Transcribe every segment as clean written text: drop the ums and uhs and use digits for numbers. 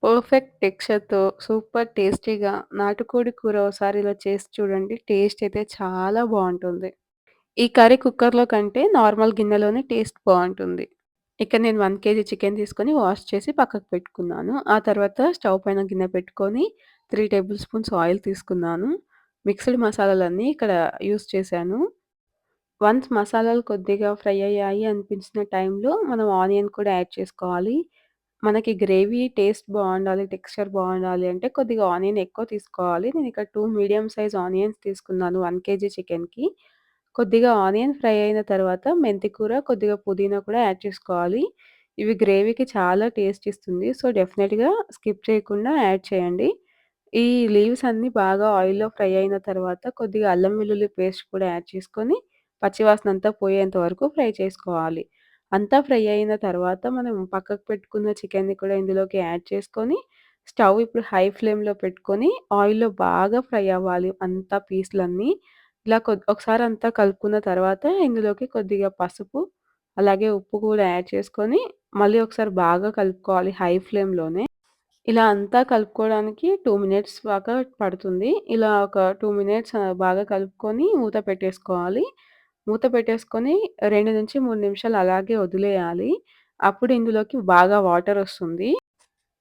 Perfect టెక్స్చర్‌తో super టేస్టీగా నాటుకోడి కూర ఓసారి ఇలా చేసి చూడండి. టేస్ట్ అయితే చాలా బావుంటుంది. ఈ కర్రీ కుక్కర్‌లో కంటే నార్మల్ గిన్నెలోనే టేస్ట్ బావుంటుంది. ఇక్కడ నేను 1 కేజీ చికెన్ తీసుకొని వాష్ చేసి పక్కకు పెట్టుకున్నాను. ఆ తర్వాత స్టవ్ పైన గిన్నె పెట్టుకొని 3 టేబుల్ స్పూన్స్ ఆయిల్ తీసుకున్నాను. మిక్స్డ్ మసాలాలన్నీ ఇక్కడ యూజ్ చేశాను. వన్స్ మసాలాలు కొద్దిగా ఫ్రై అయ్యాయి అనిపించిన టైంలో మనం ఆనియన్ కూడా యాడ్ చేసుకోవాలి. మనకి గ్రేవీ టేస్ట్ బావుండాలి, టెక్స్చర్ బావుండాలి అంటే కొద్దిగా ఆనియన్ ఎక్కువ తీసుకోవాలి. నేనిక్కడ 2 మీడియం సైజ్ ఆనియన్స్ తీసుకున్నాను 1 కేజీ చికెన్‌కి. కొద్దిగా ఆనియన్ ఫ్రై అయిన తర్వాత మెంతి కూర, కొద్దిగా పుదీనా కూడా యాడ్ చేసుకోవాలి. ఇవి గ్రేవీకి చాలా టేస్ట్ ఇస్తుంది. సో, డెఫినిట్‌గా స్కిప్ చేయకుండా యాడ్ చేయండి. ఈ లీవ్స్ అన్నీ బాగా ఆయిల్‌లో ఫ్రై అయిన తర్వాత కొద్దిగా అల్లం వెల్లుల్లి పేస్ట్ కూడా యాడ్ చేసుకొని, పచ్చివాసన అంతా పోయేంత వరకు ఫ్రై చేసుకోవాలి. అంతా ఫ్రై అయిన తర్వాత మనం పక్కకు పెట్టుకున్న చికెన్‌ని కూడా ఇందులోకి యాడ్ చేసుకొని, స్టవ్ ఇప్పుడు హై ఫ్లేమ్‌లో పెట్టుకొని ఆయిల్‌లో బాగా ఫ్రై అవ్వాలి అంతా పీసులన్నీ. ఇలా ఒకసారి అంతా కలుపుకున్న తర్వాత ఇందులోకి కొద్దిగా పసుపు, అలాగే ఉప్పు కూడా యాడ్ చేసుకొని, మళ్ళీ ఒకసారి బాగా కలుపుకోవాలి హై ఫ్లేమ్‌లోనే. ఇలా అంతా కలుపుకోవడానికి 2 మినిట్స్ దాకా పడుతుంది. ఇలా ఒక 2 మినిట్స్ బాగా కలుపుకొని మూత పెట్టేసుకోవాలి. మూత పెట్టేసుకొని 2-3 నిమిషాలు అలాగే వదిలేయాలి. అప్పుడు ఇందులోకి బాగా వాటరొస్తుంది.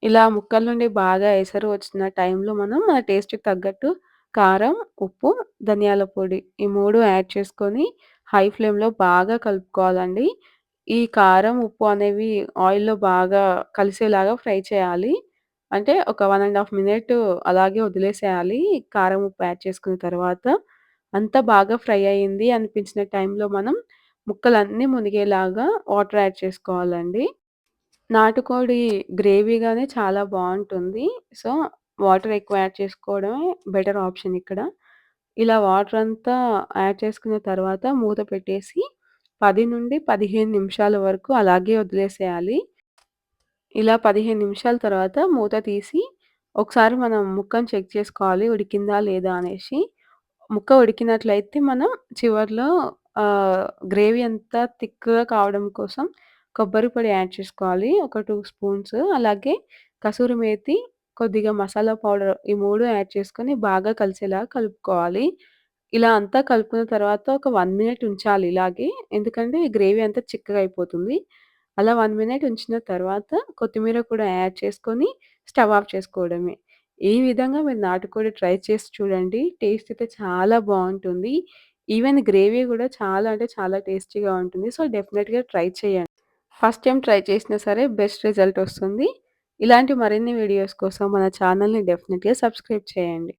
ఇలా ముక్కల నుండి బాగా ఎసరు వచ్చిన టైంలో మనం మన టేస్ట్‌కి తగ్గట్టు కారం, ఉప్పు, ధనియాల పొడి ఈ 3 యాడ్ చేసుకొని హై ఫ్లేమ్‌లో బాగా కలుపుకోవాలండి. ఈ కారం, ఉప్పు అనేవి ఆయిల్‌లో బాగా కలిసేలాగా ఫ్రై చేయాలి. అంటే ఒక 1 ½ మినిట్ అలాగే వదిలేసేయాలి. కారం, ఉప్పు యాడ్ చేసుకున్న తర్వాత. అంతా బాగా ఫ్రై అయింది అనిపించిన టైంలో మనం ముక్కలన్నీ మునిగేలాగా వాటర్ యాడ్ చేసుకోవాలండి. నాటుకోడి గ్రేవీగానే చాలా బావుంటుంది. సో, వాటర్ ఎక్కువ యాడ్ చేసుకోవడమే బెటర్ ఆప్షన్ ఇక్కడ. ఇలా వాటర్ అంతా యాడ్ చేసుకున్న తర్వాత మూత పెట్టేసి 10-15 నిమిషాల వరకు అలాగే వదిలేసేయాలి. ఇలా 15 నిమిషాల తర్వాత మూత తీసి ఒకసారి మనం ముక్కను చెక్ చేసుకోవాలి ఉడికిందా లేదా అనేసి. ముక్క ఉడికినట్లయితే మనం చివర్లో గ్రేవీ అంతా థిక్‌గా కావడం కోసం కొబ్బరి పొడి యాడ్ చేసుకోవాలి. ఒక 2 స్పూన్స్. అలాగే కసూరి మేతి, కొద్దిగా మసాలా పౌడర్ ఈ 3 యాడ్ చేసుకొని బాగా కలిసేలాగా కలుపుకోవాలి. ఇలా అంతా కలుపుకున్న తర్వాత ఒక 1 మినిట్ ఉంచాలి ఇలాగే. ఎందుకంటే గ్రేవీ అంతా చిక్కగా అయిపోతుంది. అలా 1 మినిట్ ఉంచిన తర్వాత కొత్తిమీర కూడా యాడ్ చేసుకొని స్టవ్ ఆఫ్ చేసుకోవడమే. ఈ విధంగా మీరు నాటుకోడి ట్రై చేసి చూడండి. టేస్ట్ అయితే చాలా బావుంటుంది. ఈవెన్ గ్రేవీ గూడా చాలా అంటే చాలా టేస్టీగా ఉంటుంది. సో, డెఫినిట్‌గా ట్రై చేయండి. ఫస్ట్ టైమ్ ట్రై చేసినా సరే బెస్ట్ రిజల్ట్ ఒస్తుంది. ఇలాంటి మరిన్ని వీడియోస్ కోసం మన ఛానెల్‌ని డెఫినిట్‌గా సబ్స్క్రైబ్ చేయండి.